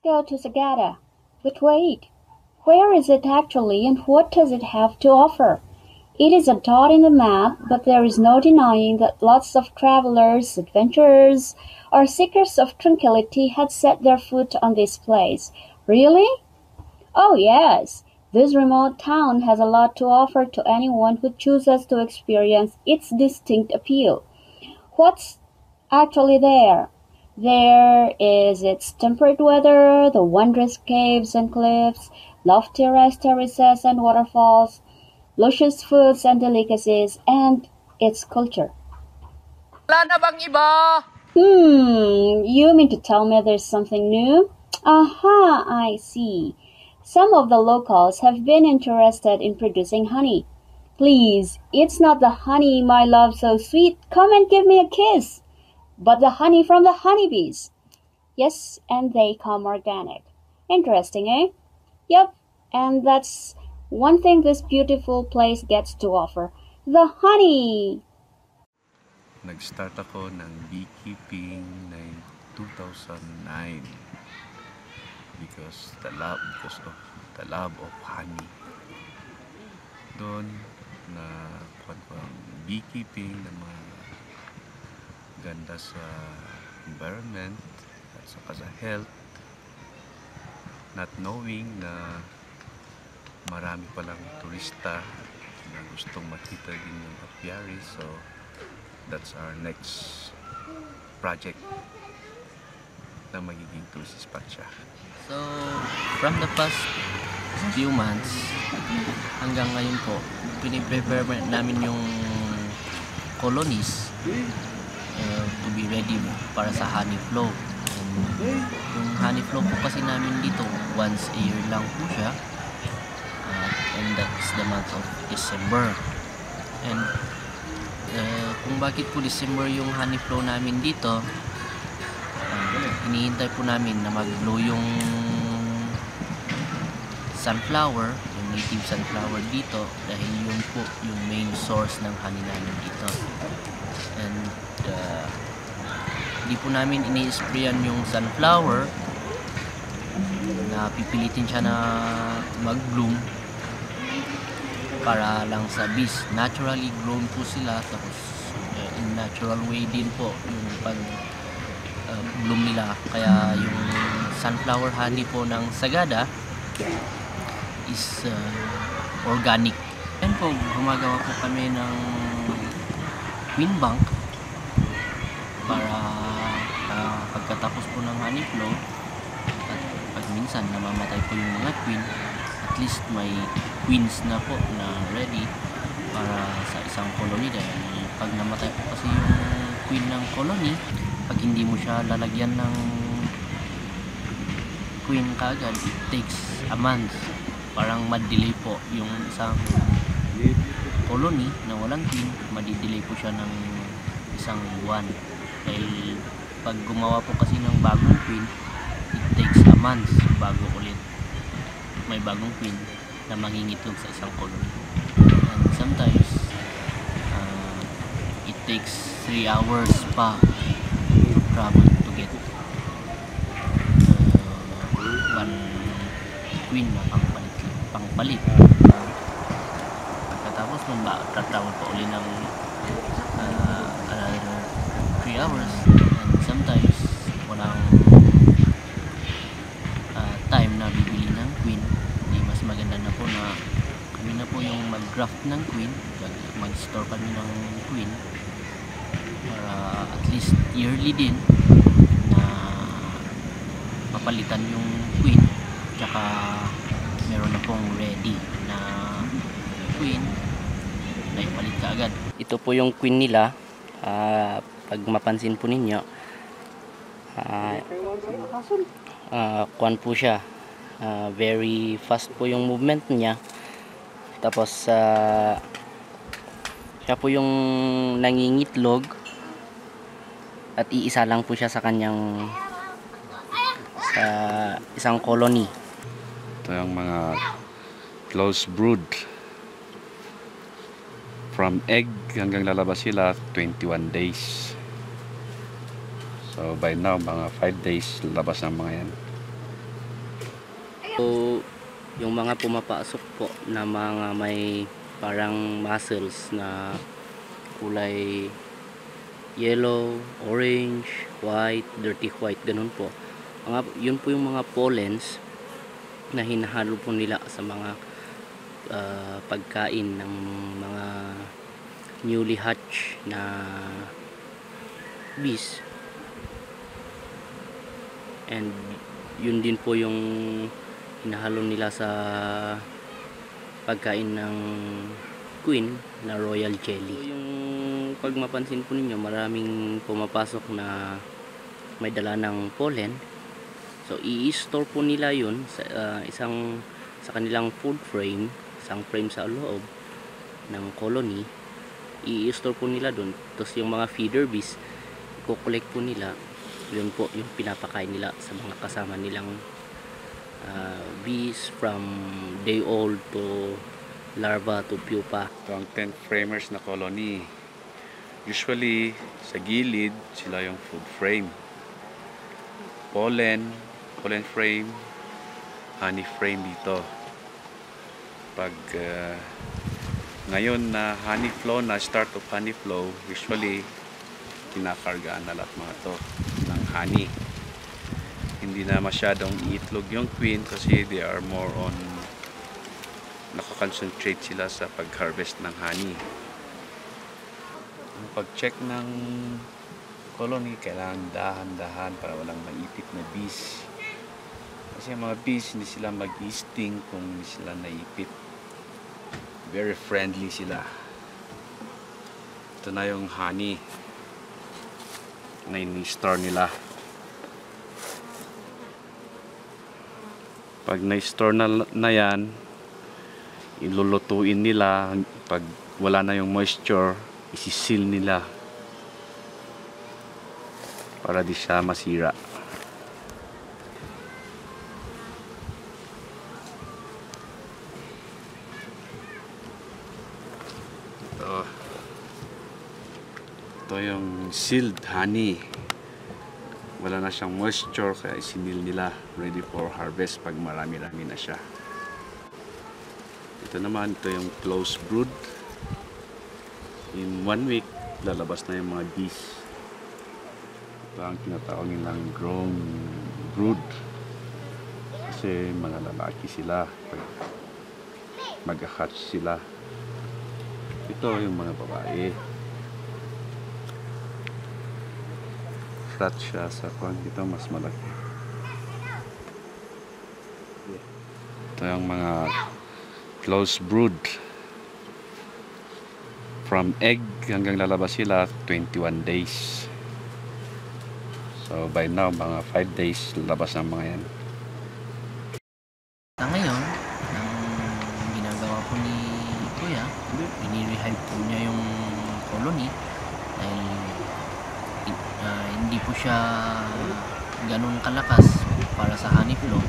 go to Sagada. But wait, where is it actually and what does it have to offer? It is a dot in the map, but there is no denying that lots of travelers, adventurers, or seekers of tranquility had set their foot on this place. Really? Oh yes, this remote town has a lot to offer to anyone who chooses to experience its distinct appeal. What's actually there? There is its temperate weather, the wondrous caves and cliffs, lofty rice terraces and waterfalls, luscious foods and delicacies, and its culture. Wala na bang iba? You mean to tell me there's something new? Aha, I see. Some of the locals have been interested in producing honey. Please, it's not the honey, my love so sweet, come and give me a kiss, but the honey from the honeybees. Yes, and they come organic. Interesting, eh? Yep, and that's one thing this beautiful place gets to offer. The honey! Nag-start ako ng beekeeping ng 2009 because of the love of honey. Doon na kuwan ko ang beekeeping na mga ganda sa environment at saka sa health, not knowing na marami palang turista na gustong makita din yung apiary. So that's our next project na magiging tourist spot siya. So, from the past few months hanggang ngayon po, piniprepare namin yung colonies to be ready para sa honey flow. And yung honey flow po kasi namin dito, once a year lang po siya. And that's the month of December. And kung bakit po December yung honey flow namin dito, hinihintay po namin na mag-blow yung sunflower, yung native sunflower dito, dahil yun po yung main source ng honey namin dito. And hindi po namin ini-sprayan yung sunflower na pipilitin siya na mag-bloom para lang sa bees. Naturally grown po sila, tapos in natural way din po yung pag bloom nila. Kaya yung sunflower honey po ng Sagada is organic. And po, gumagawa po kami ng queen bank para pagkatapos po ng honey flow at pag minsan namamatay po yung mga queen, at least may queens na po na ready para sa isang colony. Dahil pag namatay po kasi yung queen ng colony, pag hindi mo siya lalagyan ng queen kaagad, it takes a month. Parang mad-delay po yung isang colony na walang queen, madi-delay po siya ng isang buwan. Dahil pag gumawa po kasi ng bagong queen, it takes a month bago ulit may bagong queen na mangingitlog sa isang colony. And sometimes it takes 3 hours pa to travel to get one queen na pangpalit. Pagkatapos nun ba, travel pa uli ng another 3 hours. And sometimes walang time na bibili ng queen. Di mas maganda na po na kami na po yung mag-graft ng queen, mag-store kami ng queen para at least yearly din na papalitan yung queen, tsaka meron na pong ready na queen na ipalit ka agad. Ito po yung queen nila. Pag mapansin po ninyo, kuwan po siya, very fast po yung movement niya. Tapos siya po yung nangingitlog at iisa lang po siya sa kanyang sa isang colony. Ito yung mga close brood. From egg hanggang lalabas sila 21 days. So by now mga 5 days lalabas ng mga yan. So, yung mga pumapasok po na mga may parang mussels na kulay yellow, orange, white, dirty white, ganun po. Yun po yung mga pollens na hinahalo po nila sa mga pagkain ng mga newly hatch na bees. And yun din po yung hinahalo nila sa pagkain ng queen na royal jelly. So, yung pag mapansin po ninyo, maraming pumapasok na may dala ng pollen. So i-store po nila yun sa sa kanilang food frame, isang frame sa loob ng colony. I-store po nila doon. Tapos yung mga feeder bees, i-collect po nila. Yun po yung pinapakain nila sa mga kasama nilang bees from day old to larva to pupa. Ito ang 10 framers na colony. Usually, sa gilid, sila yung food frame. Pollen frame, honey frame dito. Pag ngayon na honey flow, na start of honey flow, usually kinakargaan na lahat mga to ng honey. Hindi na masyadong iitlog yung queen kasi they are more on nakakoncentrate sila sa pag-harvest ng honey. Ang pag-check ng colony, kailangan dahan-dahan para walang maipit na bees. Kasi mga bees, hindi sila mag-sting kung hindi sila naipit. Very friendly sila. Ito na yung honey na in-store nila. Pag na-store na yan, ilulutuin nila. Pag wala na yung moisture, isisil nila para di siya masira. Ito yung sealed honey. Wala na siyang moisture kaya isinil nila, ready for harvest pag marami-rami na siya. Ito naman, ito yung closed brood. In 1 week, lalabas na yung mga bees. Ito ang tinatawag nilang grown brood. Kasi mga lalaki sila pag mag-hatch sila. Ito yung mga babae. Flat siya sa kwan. Dito mas malaki. Ito yung mga closed brood. From egg hanggang lalabas sila 21 days. So by now mga 5 days lalabas ang mga yan. Ngayon, ang ginagawa po ni Kuya, ini-rehive po niya yung colony dahil hindi po siya ganun kalakas para sa honey flow.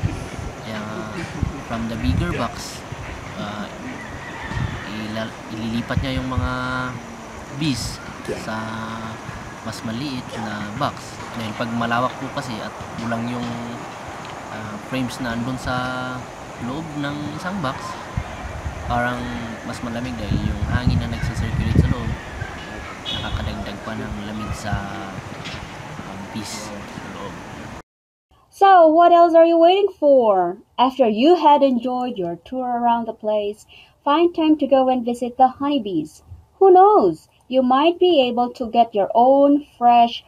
Kaya from the bigger box, ililipat niya yung mga bees sa mas maliit na box. Dahil pag malawak po kasi at kulang yung frames na andun sa loob ng isang box, parang mas malamig dahil yung hangin na nagsisirculate sa loob nakakadagdag pa ng lamig sa bees sa loob. So, what else are you waiting for? After you had enjoyed your tour around the place, find time to go and visit the honeybees. Who knows? You might be able to get your own fresh